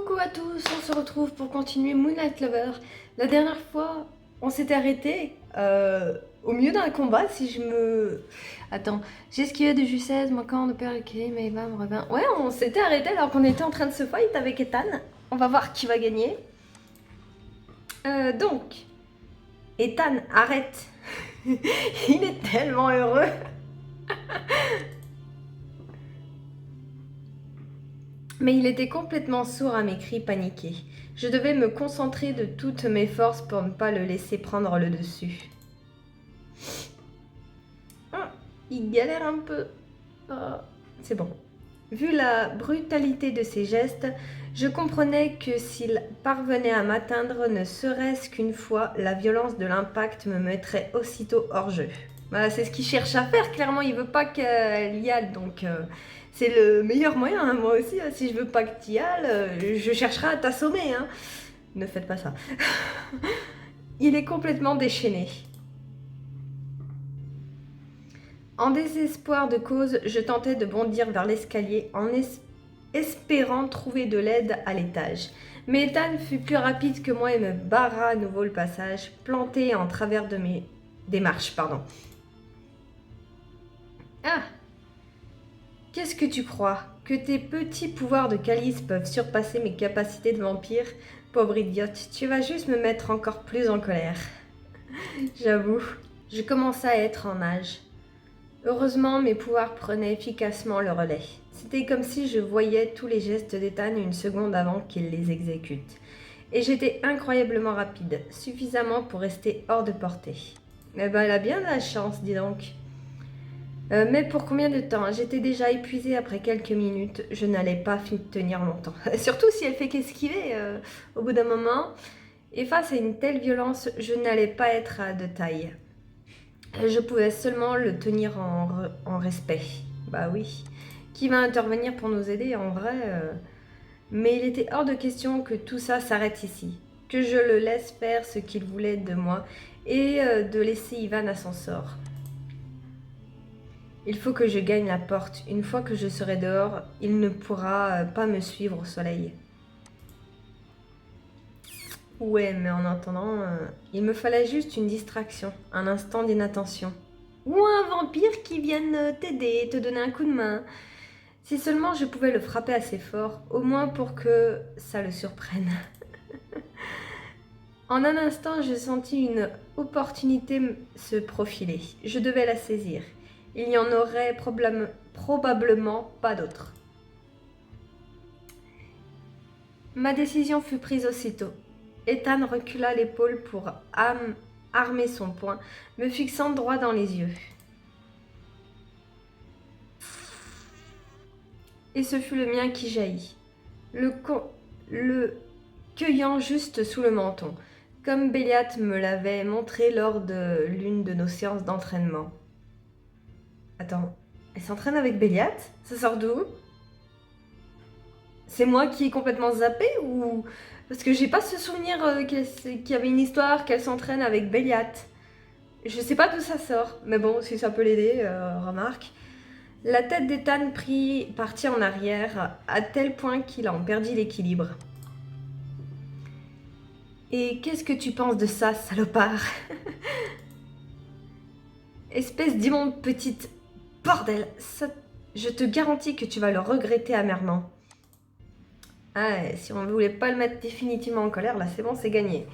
Coucou à tous, on se retrouve pour continuer Moonlight Lover. La dernière fois, on s'était arrêté au milieu d'un combat, si je me... Attends, j'ai esquivé de justesse, mon camp de père le quai, mais Eva me revint. Ouais, on s'était arrêté alors qu'on était en train de se fight avec Ethan. On va voir qui va gagner. Donc, Ethan, arrête. Il est tellement heureux. Mais il était complètement sourd à mes cris paniqués. Je devais me concentrer de toutes mes forces pour ne pas le laisser prendre le dessus. Ah, il galère un peu. Ah, c'est bon. Vu la brutalité de ses gestes, je comprenais que s'il parvenait à m'atteindre ne serait-ce qu'une fois, la violence de l'impact me mettrait aussitôt hors jeu. Bah, c'est ce qu'il cherche à faire, clairement, il veut pas qu'elle y aille, donc c'est le meilleur moyen, hein. Moi aussi, si je veux pas que tu y ailles, je chercherai à t'assommer, hein. Ne faites pas ça. Il est complètement déchaîné. En désespoir de cause, je tentais de bondir vers l'escalier en espérant trouver de l'aide à l'étage. Mais Ethan fut plus rapide que moi et me barra à nouveau le passage, planté en travers de mes démarches. Ah! Qu'est-ce que tu crois? Que tes petits pouvoirs de calice peuvent surpasser mes capacités de vampire? Pauvre idiote, tu vas juste me mettre encore plus en colère. J'avoue, je commençais à être en âge. Heureusement, mes pouvoirs prenaient efficacement le relais. C'était comme si je voyais tous les gestes d'Ethan une seconde avant qu'il les exécute. Et j'étais incroyablement rapide, suffisamment pour rester hors de portée. Eh ben, elle a bien de la chance, dis donc. Mais pour combien de temps? J'étais déjà épuisée après quelques minutes. Je n'allais pas tenir longtemps. Surtout si elle fait qu'esquiver au bout d'un moment. Et face à une telle violence, je n'allais pas être de taille. Je pouvais seulement le tenir en respect. Bah oui. Qui va intervenir pour nous aider en vrai Mais il était hors de question que tout ça s'arrête ici. Que je le laisse faire ce qu'il voulait de moi et de laisser Ivan à son sort. Il faut que je gagne la porte. Une fois que je serai dehors, il ne pourra pas me suivre au soleil. Ouais, mais en attendant, il me fallait juste une distraction, un instant d'inattention. Ou un vampire qui vienne t'aider et te donner un coup de main. Si seulement je pouvais le frapper assez fort, au moins pour que ça le surprenne. En un instant, je sentis une opportunité se profiler. Je devais la saisir. Il n'y en aurait probablement pas d'autre. Ma décision fut prise aussitôt. Ethan recula l'épaule pour armer son poing, me fixant droit dans les yeux. Et ce fut le mien qui jaillit, le cueillant juste sous le menton, comme Béliat me l'avait montré lors de l'une de nos séances d'entraînement. Attends, elle s'entraîne avec Béliat? Ça sort d'où? C'est moi qui ai complètement zappé ou... Parce que j'ai pas ce souvenir qu'il y avait une histoire qu'elle s'entraîne avec Béliat. Je sais pas d'où ça sort, mais bon, si ça peut l'aider, remarque. La tête d'Ethan partit en arrière, à tel point qu'il en perdit l'équilibre. Et qu'est-ce que tu penses de ça, salopard? Espèce d'immonde petite... Bordel, ça... Je te garantis que tu vas le regretter amèrement. Ah, si on ne voulait pas le mettre définitivement en colère, là c'est bon, c'est gagné.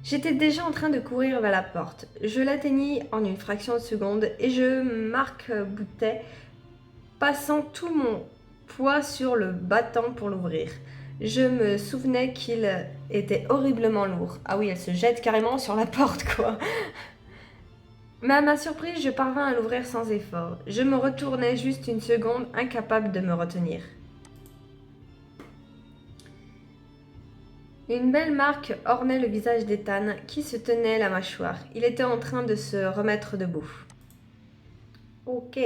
J'étais déjà en train de courir vers la porte. Je l'atteignis en une fraction de seconde et je m'arc-boutais, passant tout mon poids sur le battant pour l'ouvrir. Je me souvenais qu'il était horriblement lourd. Ah oui, elle se jette carrément sur la porte, quoi. Mais à ma surprise, je parvins à l'ouvrir sans effort. Je me retournai juste une seconde, incapable de me retenir. Une belle marque ornait le visage d'Ethan, qui se tenait la mâchoire. Il était en train de se remettre debout. Ok.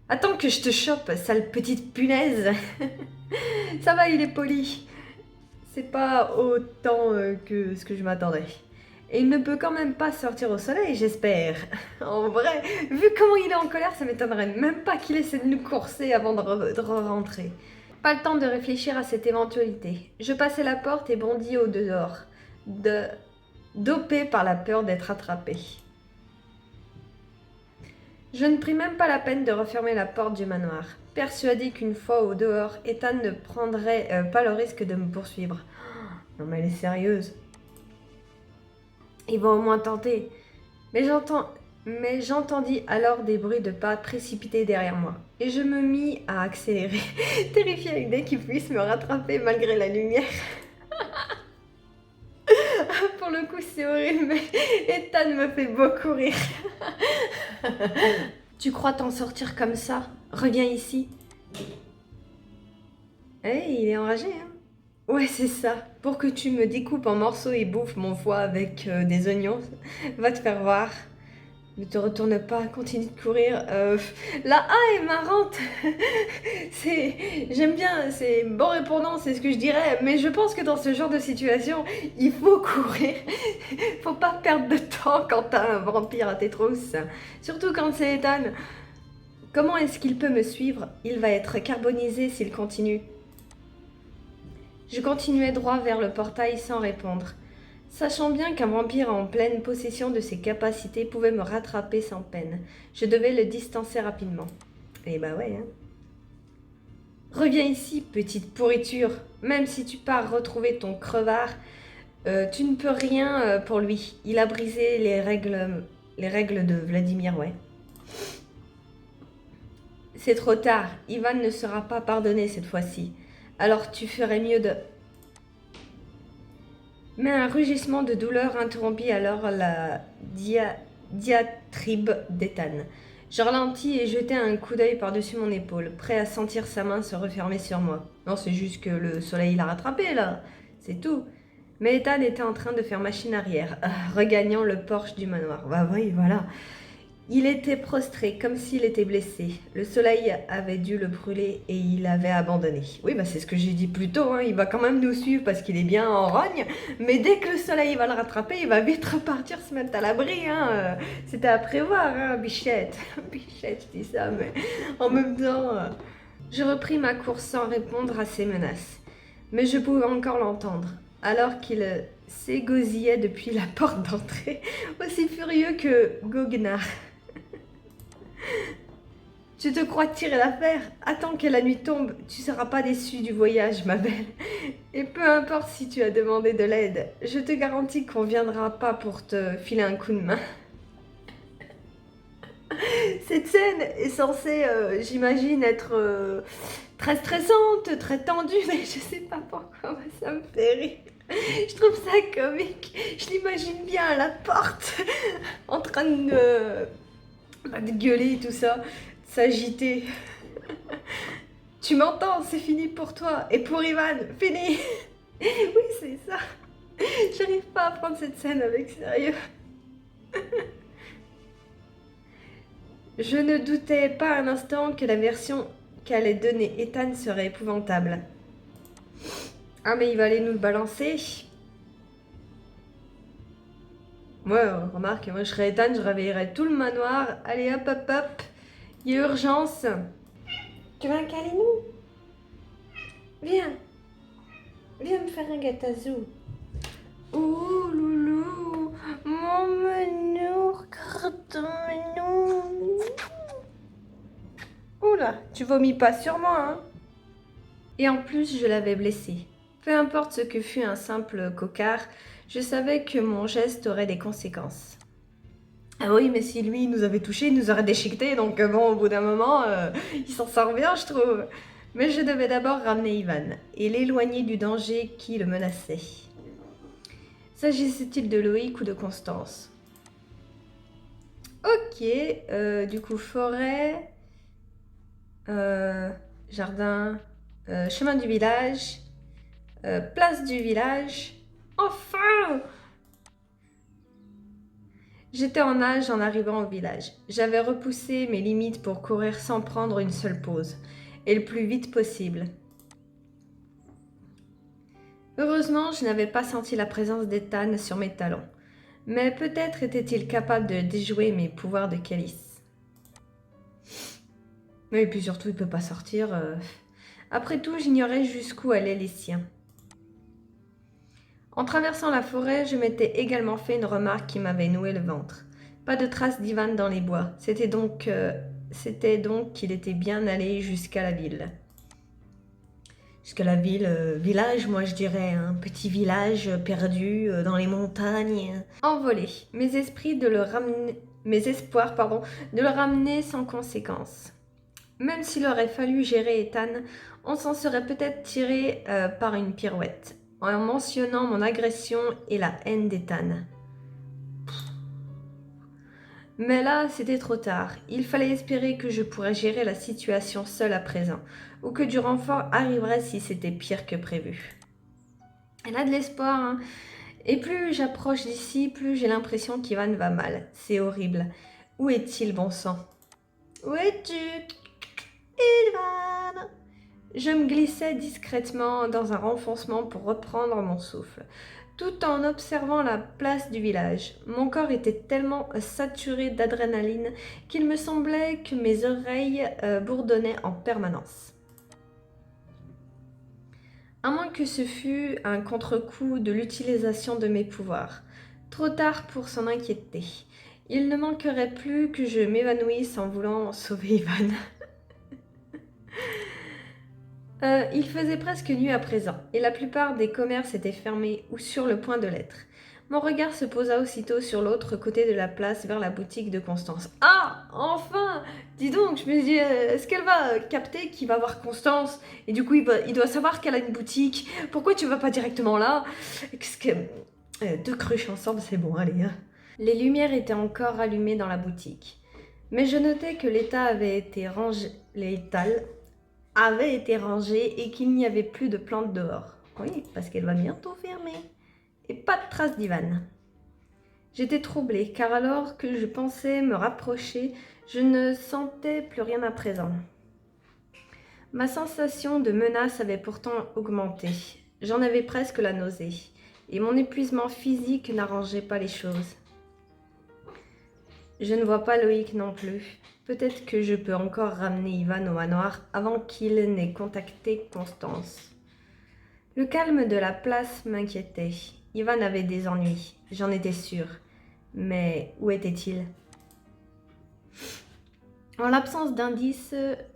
Attends que je te chope, sale petite punaise. Ça va, il est poli. C'est pas autant que ce que je m'attendais. Et il ne peut quand même pas sortir au soleil, j'espère. En vrai, vu comment il est en colère, ça m'étonnerait même pas qu'il essaie de nous courser avant de rentrer. Pas le temps de réfléchir à cette éventualité. Je passai la porte et bondis au dehors, dopé par la peur d'être attrapé. Je ne pris même pas la peine de refermer la porte du manoir, persuadé qu'une fois au dehors, Ethan ne prendrait pas le risque de me poursuivre. Non mais elle est sérieuse. Il va au moins tenter. Mais j'entendis alors des bruits de pas précipités derrière moi, et je me mis à accélérer, terrifiée à l'idée qu'il puisse me rattraper malgré la lumière. Pour le coup, c'est horrible, mais Ethan me fait beaucoup rire. Tu crois t'en sortir comme ça? Reviens ici. Il est enragé, hein? Ouais, c'est ça. Pour que tu me découpes en morceaux et bouffes mon foie avec des oignons, va te faire voir. Ne te retourne pas, continue de courir. La A est marrante. J'aime bien, c'est bon répondant, c'est ce que je dirais. Mais je pense que dans ce genre de situation, il faut courir. Faut pas perdre de temps quand t'as un vampire à tes trousses. Surtout quand c'est Ethan. Comment est-ce qu'il peut me suivre? Il va être carbonisé s'il continue. Je continuais droit vers le portail sans répondre. Sachant bien qu'un vampire en pleine possession de ses capacités pouvait me rattraper sans peine, je devais le distancer rapidement. Eh bah ouais, hein. Reviens ici, petite pourriture. Même si tu pars retrouver ton crevard, tu ne peux rien pour lui. Il a brisé les règles de Vladimir, ouais. C'est trop tard. Ivan ne sera pas pardonné cette fois-ci. Alors tu ferais mieux de... Mais un rugissement de douleur interrompit alors la diatribe d'Ethan. Je ralentis et jetai un coup d'œil par-dessus mon épaule, prêt à sentir sa main se refermer sur moi. Non, c'est juste que le soleil l'a rattrapé, là. C'est tout. Mais Ethan était en train de faire machine arrière, regagnant le porche du manoir. Bah oui, voilà. Il était prostré, comme s'il était blessé. Le soleil avait dû le brûler et il avait abandonné. Oui, bah c'est ce que j'ai dit plus tôt, hein. Il va quand même nous suivre parce qu'il est bien en rogne, mais dès que le soleil va le rattraper, il va vite repartir se mettre à l'abri, hein. C'était à prévoir, hein, bichette. Bichette, je dis ça, mais en même temps... Je repris ma course sans répondre à ses menaces. Mais je pouvais encore l'entendre, alors qu'il s'égosillait depuis la porte d'entrée, aussi furieux que goguenard. Tu te crois tirer l'affaire? Attends que la nuit tombe, tu seras pas déçue du voyage, ma belle. Et peu importe si tu as demandé de l'aide, je te garantis qu'on viendra pas pour te filer un coup de main. Cette scène est censée, j'imagine, être très stressante, très tendue, mais je sais pas pourquoi, ça me fait rire. Je trouve ça comique. Je l'imagine bien à la porte, en train de gueuler tout ça, de s'agiter. Tu m'entends, c'est fini pour toi. Et pour Ivan, fini. Oui, c'est ça. J'arrive pas à prendre cette scène avec sérieux. Je ne doutais pas un instant que la version qu'allait donner Ethan serait épouvantable. Ah, mais il va aller nous le balancer. Ouais, remarque, moi je serais Ethan, je réveillerais tout le manoir. Allez, hop, hop, hop. Il y a urgence. Tu veux un câlinou? Viens. Viens me faire un gâtazou. Oh, loulou. Mon menou, regarde ton menou. Oula, tu vomis pas sur moi, hein? Et en plus, je l'avais blessé. Peu importe ce que fut un simple cocard, je savais que mon geste aurait des conséquences. Ah oui, mais si lui nous avait touchés, il nous aurait déchiquetés, donc bon, au bout d'un moment, il s'en sort bien, je trouve. Mais je devais d'abord ramener Ivan et l'éloigner du danger qui le menaçait. S'agissait-il de Loïc ou de Constance? Ok, du coup, forêt, jardin, chemin du village, place du village. Enfin! J'étais en nage en arrivant au village. J'avais repoussé mes limites pour courir sans prendre une seule pause, et le plus vite possible. Heureusement, je n'avais pas senti la présence d'Ethan sur mes talons, mais peut-être était-il capable de déjouer mes pouvoirs de calice. Et puis surtout, il peut pas sortir. Après tout, j'ignorais jusqu'où allaient les siens. En traversant la forêt, je m'étais également fait une remarque qui m'avait noué le ventre. Pas de traces d'Ivan dans les bois. C'était donc qu'il était bien allé jusqu'à la ville. Jusqu'à la ville, village, moi je dirais, un petit village perdu dans les montagnes. Envolé, mes espoirs, de le ramener sans conséquence. Même s'il aurait fallu gérer Ethan, on s'en serait peut-être tiré par une pirouette, en mentionnant mon agression et la haine d'Ethan. Mais là, c'était trop tard. Il fallait espérer que je pourrais gérer la situation seule à présent, ou que du renfort arriverait si c'était pire que prévu. Elle a de l'espoir, hein. Et plus j'approche d'ici, plus j'ai l'impression qu'Ivan va mal. C'est horrible. Où est-il, bon sang? Où es-tu, Ivan? Je me glissais discrètement dans un renfoncement pour reprendre mon souffle, tout en observant la place du village. Mon corps était tellement saturé d'adrénaline qu'il me semblait que mes oreilles bourdonnaient en permanence. À moins que ce fût un contre-coup de l'utilisation de mes pouvoirs. Trop tard pour s'en inquiéter. Il ne manquerait plus que je m'évanouisse en voulant sauver Ivan. Il faisait presque nuit à présent, et la plupart des commerces étaient fermés ou sur le point de l'être. Mon regard se posa aussitôt sur l'autre côté de la place vers la boutique de Constance. Ah, enfin! Dis donc, je me dis, est-ce qu'elle va capter qu'il va voir Constance? Et du coup, il doit savoir qu'elle a une boutique. Pourquoi tu vas pas directement là? Qu'est-ce que... deux cruches ensemble, c'est bon, allez. Hein. Les lumières étaient encore allumées dans la boutique. Mais je notais que l'étal avait été rangé et qu'il n'y avait plus de plantes dehors. Oui, parce qu'elle va bientôt fermer. Et pas de trace d'Ivan. J'étais troublée, car alors que je pensais me rapprocher, je ne sentais plus rien à présent. Ma sensation de menace avait pourtant augmenté. J'en avais presque la nausée, et mon épuisement physique n'arrangeait pas les choses. Je ne vois pas Loïc non plus. Peut-être que je peux encore ramener Ivan au manoir avant qu'il n'ait contacté Constance. Le calme de la place m'inquiétait. Ivan avait des ennuis, j'en étais sûre. Mais où était-il? En l'absence d'indices,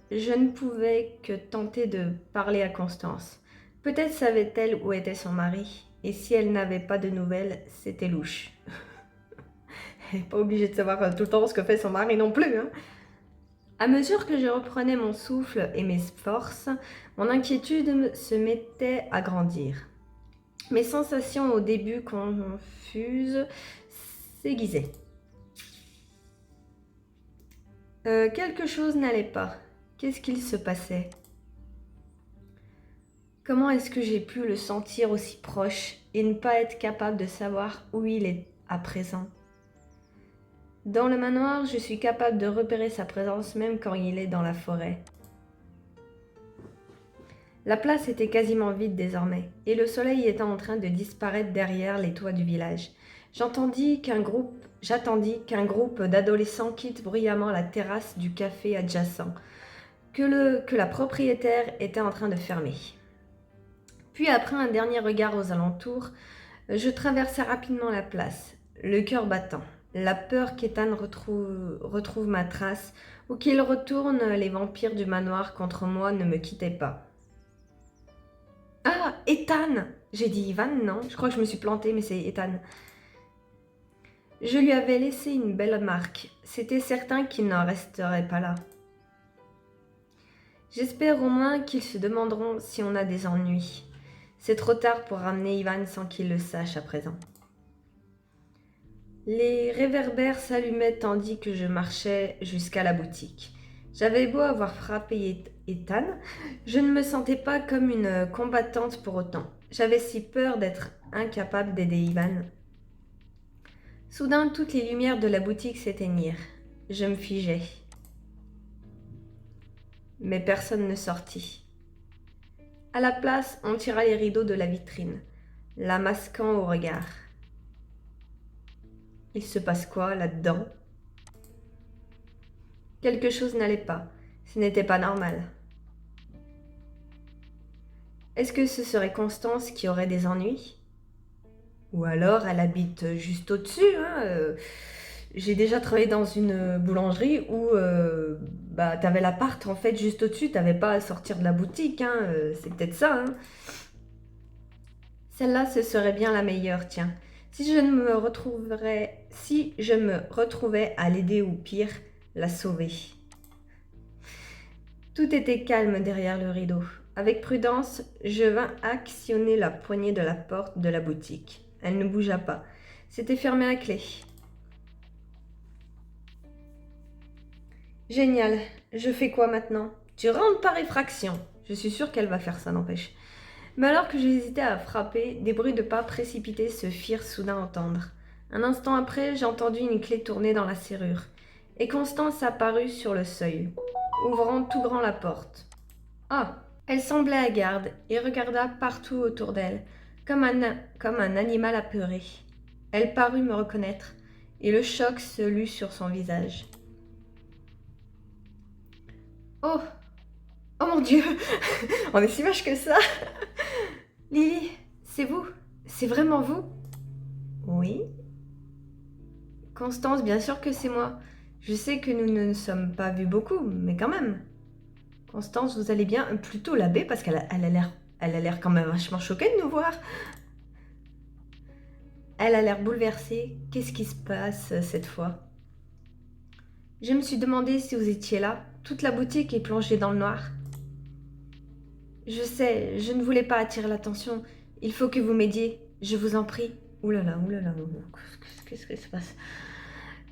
je ne pouvais que tenter de parler à Constance. Peut-être savait-elle où était son mari, et si elle n'avait pas de nouvelles, c'était louche. Elle n'est pas obligée de savoir tout le temps ce que fait son mari non plus, hein. À mesure que je reprenais mon souffle et mes forces, mon inquiétude se mettait à grandir. Mes sensations au début confuses s'aiguisaient. Quelque chose n'allait pas. Qu'est-ce qu'il se passait? Comment est-ce que j'ai pu le sentir aussi proche et ne pas être capable de savoir où il est à présent? Dans le manoir, je suis capable de repérer sa présence même quand il est dans la forêt. La place était quasiment vide désormais, et le soleil était en train de disparaître derrière les toits du village. J'attendis qu'un groupe d'adolescents quitte bruyamment la terrasse du café adjacent, que la propriétaire était en train de fermer. Puis après un dernier regard aux alentours, je traversai rapidement la place, le cœur battant. La peur qu'Ethan retrouve ma trace ou qu'il retourne les vampires du manoir contre moi ne me quittait pas. Ah, Ethan! J'ai dit Ivan, non? Je crois que je me suis plantée, mais c'est Ethan. Je lui avais laissé une belle marque. C'était certain qu'il n'en resterait pas là. J'espère au moins qu'ils se demanderont si on a des ennuis. C'est trop tard pour ramener Ivan sans qu'il le sache à présent. Les réverbères s'allumaient tandis que je marchais jusqu'à la boutique. J'avais beau avoir frappé Ethan, je ne me sentais pas comme une combattante pour autant. J'avais si peur d'être incapable d'aider Ivan. Soudain, toutes les lumières de la boutique s'éteignirent. Je me figeai. Mais personne ne sortit. À la place, on tira les rideaux de la vitrine, la masquant au regard. Il se passe quoi là-dedans? Quelque chose n'allait pas. Ce n'était pas normal. Est-ce que ce serait Constance qui aurait des ennuis? Ou alors elle habite juste au-dessus, hein, j'ai déjà travaillé dans une boulangerie où bah, t'avais l'appart en fait juste au-dessus, t'avais pas à sortir de la boutique, hein, c'est peut-être ça. Hein. Celle-là, ce serait bien la meilleure, tiens. Si je me retrouvais à l'aider ou pire, la sauver. Tout était calme derrière le rideau. Avec prudence, je vins actionner la poignée de la porte de la boutique. Elle ne bougea pas. C'était fermé à clé. Génial. Je fais quoi maintenant? Tu rentres par effraction. Je suis sûre qu'elle va faire ça, n'empêche. Mais alors que j'hésitais à frapper, des bruits de pas précipités se firent soudain entendre. Un instant après, j'ai entendu une clé tourner dans la serrure. Et Constance apparut sur le seuil, ouvrant tout grand la porte. Ah! Elle semblait hagarde et regarda partout autour d'elle, comme un animal apeuré. Elle parut me reconnaître, et le choc se lut sur son visage. Oh! Oh mon Dieu! On est si vache que ça! Lily, c'est vous? C'est vraiment vous? Oui. Constance, bien sûr que c'est moi. Je sais que nous ne nous sommes pas vus beaucoup, mais quand même. Constance, vous allez bien? Plutôt l'abbé, parce elle a l'air quand même vachement choquée de nous voir. Elle a l'air bouleversée. Qu'est-ce qui se passe cette fois? Je me suis demandé si vous étiez là. Toute la boutique est plongée dans le noir. Je sais, je ne voulais pas attirer l'attention. Il faut que vous m'aidiez. Je vous en prie. Ouh là là, qu'est-ce qui se passe?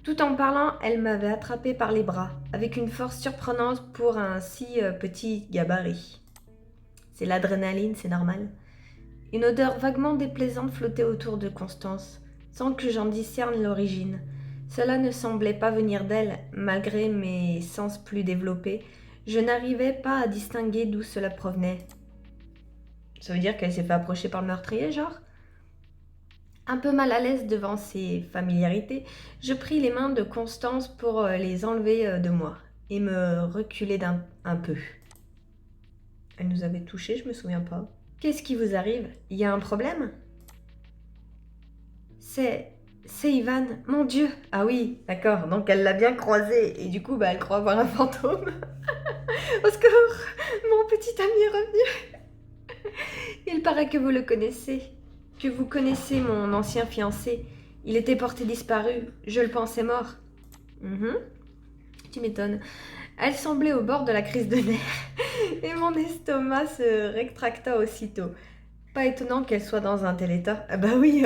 Tout en parlant, elle m'avait attrapée par les bras, avec une force surprenante pour un si petit gabarit. C'est l'adrénaline, c'est normal. Une odeur vaguement déplaisante flottait autour de Constance, sans que j'en discerne l'origine. Cela ne semblait pas venir d'elle, malgré mes sens plus développés. Je n'arrivais pas à distinguer d'où cela provenait. Ça veut dire qu'elle s'est fait approcher par le meurtrier, genre? Un peu mal à l'aise devant ces familiarités, je pris les mains de Constance pour les enlever de moi et me reculer un peu. Elle nous avait touchés, je me souviens pas. Qu'est-ce qui vous arrive? Il y a un problème? C'est Ivan, mon Dieu! Ah oui, d'accord, donc elle l'a bien croisé et du coup, bah, elle croit voir un fantôme. Au secours! Mon petit ami est revenu! Il paraît que vous le connaissez. Que vous connaissez mon ancien fiancé. Il était porté disparu. Je le pensais mort. Tu m'étonnes. Elle semblait au bord de la crise de nerfs. Et mon estomac se rétracta aussitôt. Pas étonnant qu'elle soit dans un tel état. Ah bah oui,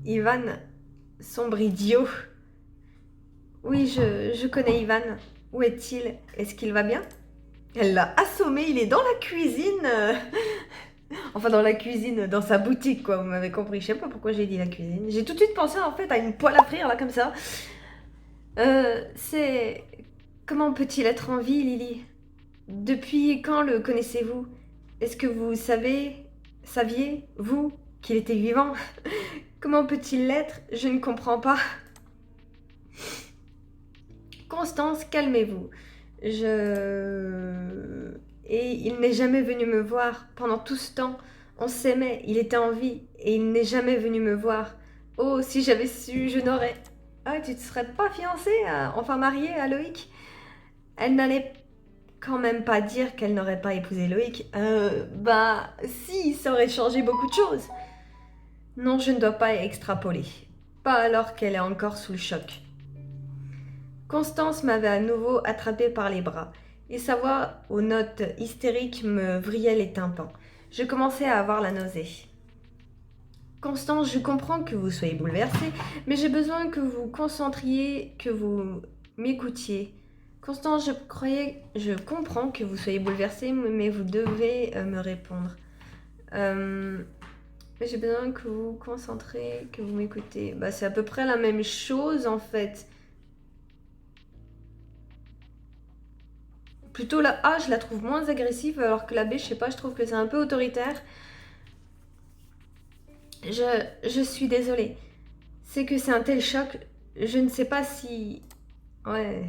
Ivan, sombre idiot. Oui, je connais Ivan. Où est-il? Est-ce qu'il va bien? Elle l'a assommé, il est dans la cuisine. Enfin, dans la cuisine, dans sa boutique, quoi, vous m'avez compris. Je sais pas pourquoi j'ai dit la cuisine. J'ai tout de suite pensé, en fait, à une poêle à frire, là, comme ça. C'est... Comment peut-il être en vie, Lily? Depuis quand le connaissez-vous? Est-ce que vous saviez, vous, qu'il était vivant? Comment peut-il l'être? Je ne comprends pas. Constance, calmez-vous. Et il n'est jamais venu me voir. Pendant tout ce temps, on s'aimait, il était en vie, et il n'est jamais venu me voir. Oh, si j'avais su, je n'aurais... Ah, tu te serais pas fiancée, enfin mariée à Loïc? Elle n'allait quand même pas dire qu'elle n'aurait pas épousé Loïc. Bah, si, ça aurait changé beaucoup de choses. Non, je ne dois pas extrapoler. Pas alors qu'elle est encore sous le choc. Constance m'avait à nouveau attrapée par les bras, et sa voix aux notes hystériques me vrillait les tympans. Je commençais à avoir la nausée. Constance, je comprends que vous soyez bouleversée, mais j'ai besoin que vous concentriez, que vous m'écoutiez. Constance, je comprends que vous soyez bouleversée, mais vous devez me répondre. Mais j'ai besoin que vous vous concentrez, que vous m'écoutez. Bah, c'est à peu près la même chose en fait. Plutôt la A, je la trouve moins agressive, alors que la B, je sais pas, je trouve que c'est un peu autoritaire. Je suis désolée. C'est que c'est un tel choc, je ne sais pas si... Ouais...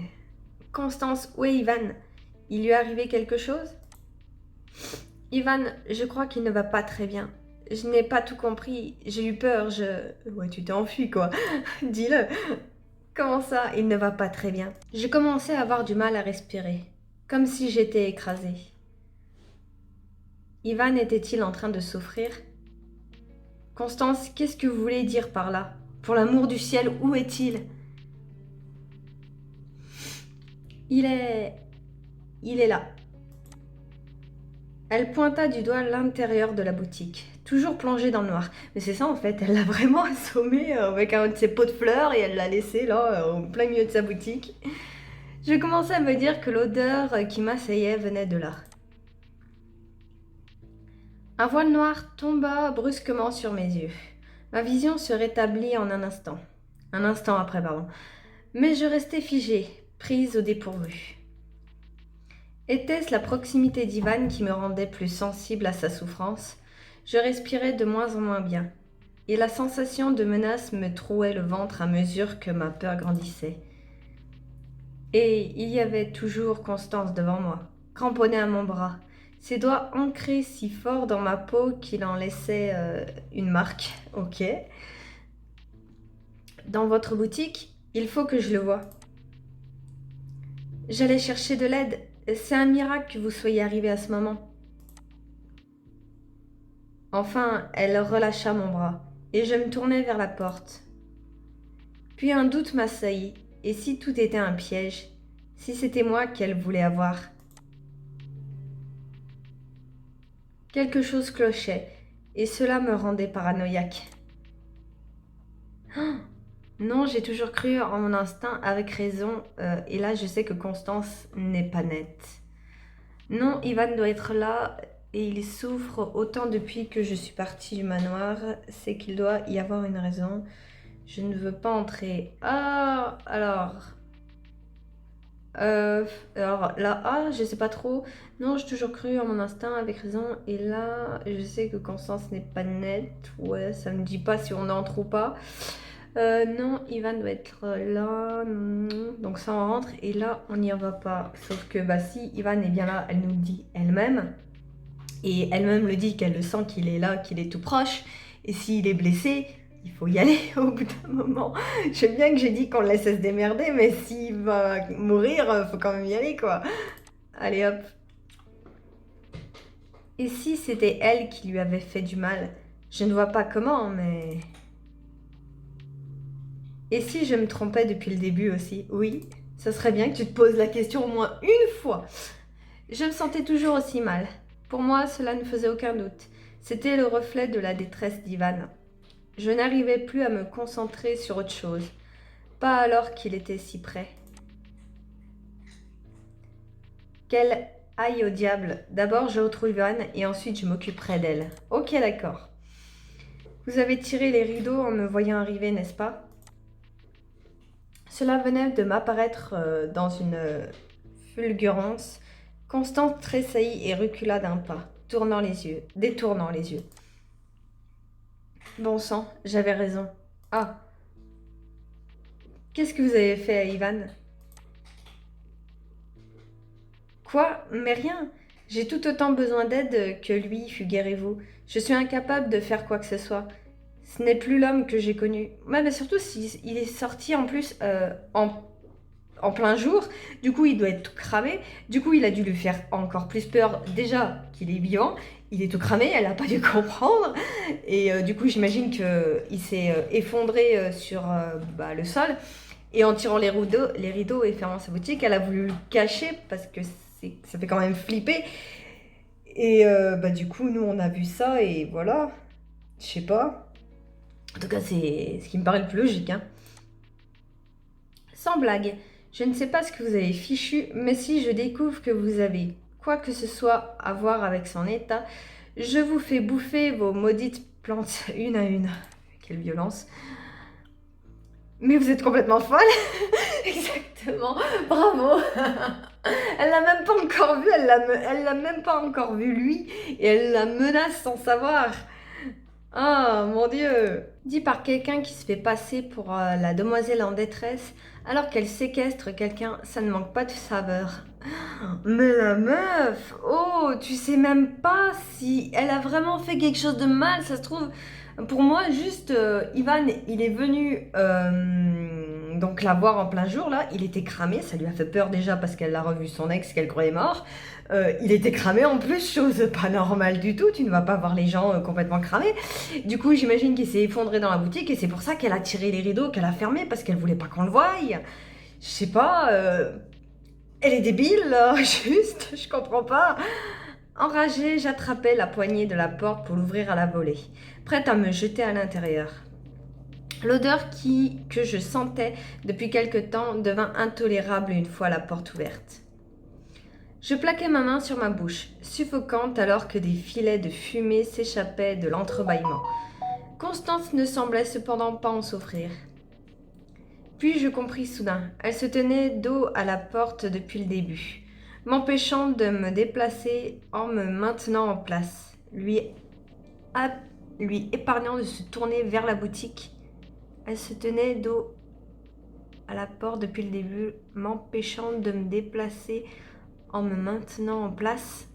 Constance, où est Ivan? Il lui est arrivé quelque chose? Ivan, je crois qu'il ne va pas très bien. Je n'ai pas tout compris, j'ai eu peur, Ouais, tu t'es enfui, quoi. Dis-le. Comment ça, il ne va pas très bien? Je commençais à avoir du mal à respirer, comme si j'étais écrasée. Ivan était-il en train de souffrir? Constance, qu'est-ce que vous voulez dire par là? Pour l'amour du ciel, où est-il? Il est... Il est là. Elle pointa du doigt l'intérieur de la boutique, toujours plongée dans le noir. Mais c'est ça en fait, elle l'a vraiment assommé avec un de ses pots de fleurs et elle l'a laissé là, au plein milieu de sa boutique. Je commençais à me dire que l'odeur qui m'assaillait venait de là. Un voile noir tomba brusquement sur mes yeux. Ma vision se rétablit en un instant. Un instant après, pardon. Mais je restais figée, prise au dépourvu. Était-ce la proximité d'Ivan qui me rendait plus sensible à sa souffrance? Je respirais de moins en moins bien, et la sensation de menace me trouait le ventre à mesure que ma peur grandissait. Et il y avait toujours Constance devant moi, cramponnée à mon bras, ses doigts ancrés si fort dans ma peau qu'il en laissait une marque. Ok. Dans votre boutique, il faut que je le voie. J'allais chercher de l'aide. C'est un miracle que vous soyez arrivé à ce moment. Enfin, elle relâcha mon bras, et je me tournai vers la porte. Puis un doute m'assaillit, et si tout était un piège, si c'était moi qu'elle voulait avoir? Quelque chose clochait, et cela me rendait paranoïaque. Oh, non, j'ai toujours cru en mon instinct avec raison, et là je sais que Constance n'est pas nette. Non, Ivan doit être là et il souffre autant depuis que je suis partie du manoir. C'est qu'il doit y avoir une raison. Je ne veux pas entrer. Ah, alors là, je sais pas trop. Non, j'ai toujours cru en mon instinct avec raison. Et là, je sais que Constance n'est pas nette. Ouais, ça me dit pas si on entre ou pas. Non, Ivan doit être là. Donc ça, on rentre. Et là, on n'y va pas. Sauf que, bah, si Ivan est bien là, elle nous le dit elle-même. Et elle-même le dit qu'elle le sent qu'il est là, qu'il est tout proche. Et s'il est blessé, il faut y aller au bout d'un moment. Je sais bien que j'ai dit qu'on le laissait se démerder, mais s'il va mourir, faut quand même y aller, quoi. Allez, hop. Et si c'était elle qui lui avait fait du mal? Je ne vois pas comment, mais... Et si je me trompais depuis le début aussi? Oui, ça serait bien que tu te poses la question au moins une fois. Je me sentais toujours aussi mal. Pour moi, cela ne faisait aucun doute. C'était le reflet de la détresse d'Ivan. Je n'arrivais plus à me concentrer sur autre chose. Pas alors qu'il était si près. Qu'elle aille au diable. D'abord, je retrouve Ivan et ensuite je m'occuperai d'elle. Ok, d'accord. Vous avez tiré les rideaux en me voyant arriver, n'est-ce pas? Cela venait de m'apparaître dans une fulgurance. Constance tressaillit et recula d'un pas, détournant les yeux. Bon sang, j'avais raison. Ah, qu'est-ce que vous avez fait à Ivan? Quoi? Mais rien. J'ai tout autant besoin d'aide que lui, figurez-vous. Je suis incapable de faire quoi que ce soit. Ce n'est plus l'homme que j'ai connu. Ouais, mais surtout s'il est sorti en plus en plein jour. Du coup, il doit être tout cramé. Du coup, il a dû lui faire encore plus peur. Déjà qu'il est vivant, il est tout cramé, elle n'a pas dû comprendre. Et du coup, j'imagine qu'il s'est effondré sur le sol. Et en tirant les rideaux et fermant sa boutique, elle a voulu le cacher parce que ça fait quand même flipper. Et du coup, nous, on a vu ça et voilà. Je sais pas. En tout cas, c'est ce qui me paraît le plus logique, hein. Sans blague, je ne sais pas ce que vous avez fichu, mais si je découvre que vous avez quoi que ce soit à voir avec son état, je vous fais bouffer vos maudites plantes une à une. Quelle violence. Mais vous êtes complètement folle. Exactement, bravo. Elle l'a même pas encore vu, elle l'a même pas encore vu lui, et elle la menace sans savoir. Ah, mon Dieu! Dit par quelqu'un qui se fait passer pour la demoiselle en détresse, alors qu'elle séquestre quelqu'un, ça ne manque pas de saveur. Mais la meuf, oh, tu sais même pas si elle a vraiment fait quelque chose de mal, ça se trouve. Pour moi, juste, Ivan, il est venu donc la voir en plein jour, là. Il était cramé, ça lui a fait peur déjà parce qu'elle a revu son ex qu'elle croyait mort. Il était cramé en plus, chose pas normale du tout. Tu ne vas pas voir les gens complètement cramés. Du coup, j'imagine qu'il s'est effondré dans la boutique et c'est pour ça qu'elle a tiré les rideaux, qu'elle a fermé parce qu'elle voulait pas qu'on le voie. Je sais pas, elle est débile, là, juste, je comprends pas. Enragée, j'attrapais la poignée de la porte pour l'ouvrir à la volée, prête à me jeter à l'intérieur. L'odeur que je sentais depuis quelque temps devint intolérable une fois la porte ouverte. Je plaquai ma main sur ma bouche, suffocante alors que des filets de fumée s'échappaient de l'entrebâillement. Constance ne semblait cependant pas en souffrir. Puis je compris soudain, elle se tenait dos à la porte depuis le début, m'empêchant de me déplacer en me maintenant en place, lui épargnant de se tourner vers la boutique. Elle se tenait dos à la porte depuis le début, m'empêchant de me déplacer en me maintenant en place.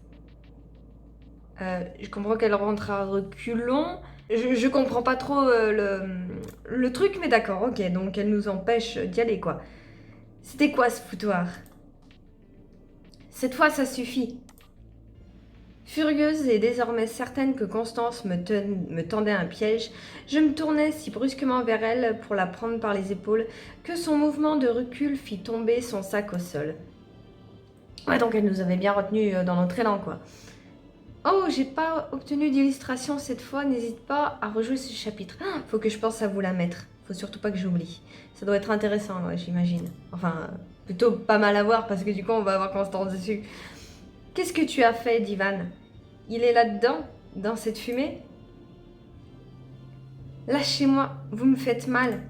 Je comprends qu'elle rentre à reculons. Je comprends pas trop le truc, mais d'accord, ok, donc elle nous empêche d'y aller, quoi. C'était quoi ce foutoir? Cette fois, ça suffit. Furieuse et désormais certaine que Constance me tendait un piège, je me tournai si brusquement vers elle pour la prendre par les épaules que son mouvement de recul fit tomber son sac au sol. Ouais, donc elle nous avait bien retenus dans notre élan, quoi. Oh, j'ai pas obtenu d'illustration cette fois, n'hésite pas à rejouer ce chapitre. Ah, faut que je pense à vous la mettre, faut surtout pas que j'oublie. Ça doit être intéressant, ouais, j'imagine. Enfin, plutôt pas mal à voir parce que du coup on va avoir Constance dessus. Qu'est-ce que tu as fait, Divan? Il est là-dedans, dans cette fumée? Lâchez-moi, vous me faites mal.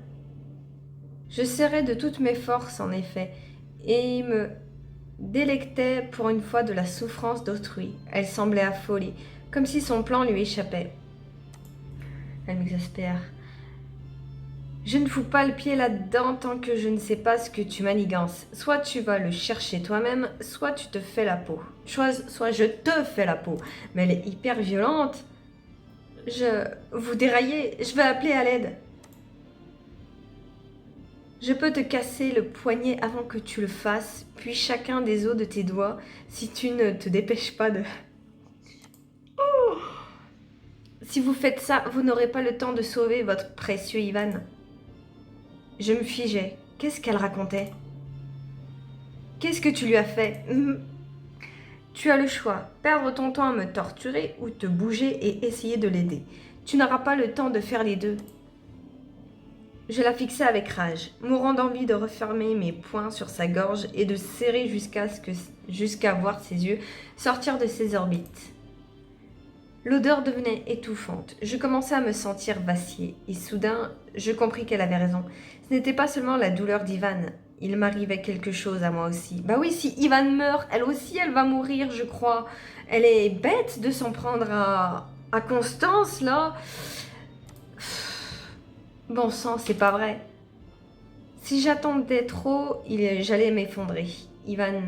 Je serrais de toutes mes forces, en effet, et me délectait pour une fois de la souffrance d'autrui. Elle semblait affolée, comme si son plan lui échappait. Elle m'exaspère. Je ne fous pas le pied là-dedans tant que je ne sais pas ce que tu manigances. Soit tu vas le chercher toi-même, soit tu te fais la peau. Soit je te fais la peau. Mais elle est hyper violente. Vous déraillez, je vais appeler à l'aide. Je peux te casser le poignet avant que tu le fasses, puis chacun des os de tes doigts, si tu ne te dépêches pas de... Oh, si vous faites ça, vous n'aurez pas le temps de sauver votre précieux Ivan. Je me figeais. Qu'est-ce qu'elle racontait? Qu'est-ce que tu lui as fait? Tu as le choix, perdre ton temps à me torturer ou te bouger et essayer de l'aider. Tu n'auras pas le temps de faire les deux. Je la fixais avec rage, mourant d'envie de refermer mes poings sur sa gorge et de serrer jusqu'à voir ses yeux sortir de ses orbites. L'odeur devenait étouffante. Je commençais à me sentir vaciller et soudain, je compris qu'elle avait raison. Ce n'était pas seulement la douleur d'Ivan. Il m'arrivait quelque chose à moi aussi. Bah oui, si Ivan meurt, elle aussi, elle va mourir, je crois. Elle est bête de s'en prendre à Constance, là. Bon sang, c'est pas vrai. Si j'attendais trop, j'allais m'effondrer. Ivan,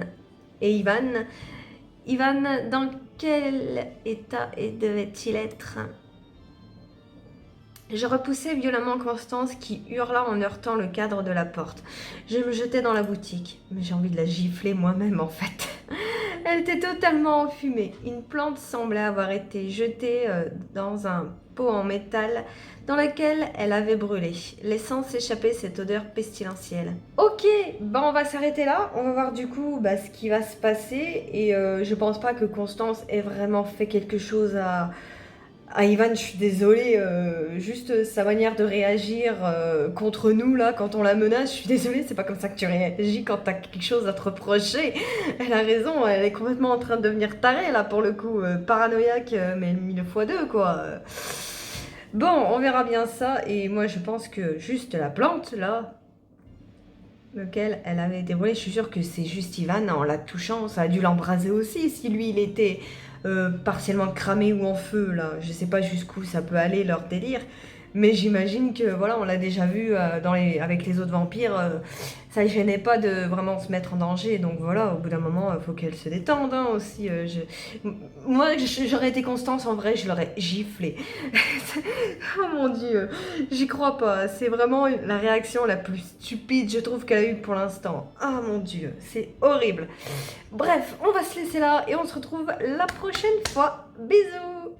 dans quel état devait-il être? Je repoussai violemment Constance qui hurla en heurtant le cadre de la porte. Je me jetai dans la boutique, mais j'ai envie de la gifler moi-même en fait. Elle était totalement enfumée. Une plante semblait avoir été jetée dans un pot en métal dans laquelle elle avait brûlé, laissant s'échapper cette odeur pestilentielle. Ok, on va s'arrêter là. On va voir du coup ce qui va se passer. Et je pense pas que Constance ait vraiment fait quelque chose à Ivan. Je suis désolée, juste sa manière de réagir contre nous là quand on la menace, je suis désolée, c'est pas comme ça que tu réagis quand t'as quelque chose à te reprocher. Elle a raison, elle est complètement en train de devenir tarée là pour le coup, paranoïaque mais 1000 fois 2 quoi. Bon, on verra bien ça et moi je pense que juste la plante là, lequel elle avait déroulé, je suis sûre que c'est juste Ivan en la touchant, ça a dû l'embraser aussi si lui il était partiellement cramé ou en feu là, je sais pas jusqu'où ça peut aller leur délire, Mais j'imagine que voilà, on l'a déjà vu avec les autres vampires, ça ne gênait pas de vraiment se mettre en danger. Donc voilà, au bout d'un moment, il faut qu'elle se détende hein, aussi. Moi, j'aurais été Constance, en vrai, je l'aurais giflé. Oh mon dieu, j'y crois pas. C'est vraiment la réaction la plus stupide, je trouve, qu'elle a eue pour l'instant. Oh mon dieu, c'est horrible. Bref, on va se laisser là et on se retrouve la prochaine fois. Bisous!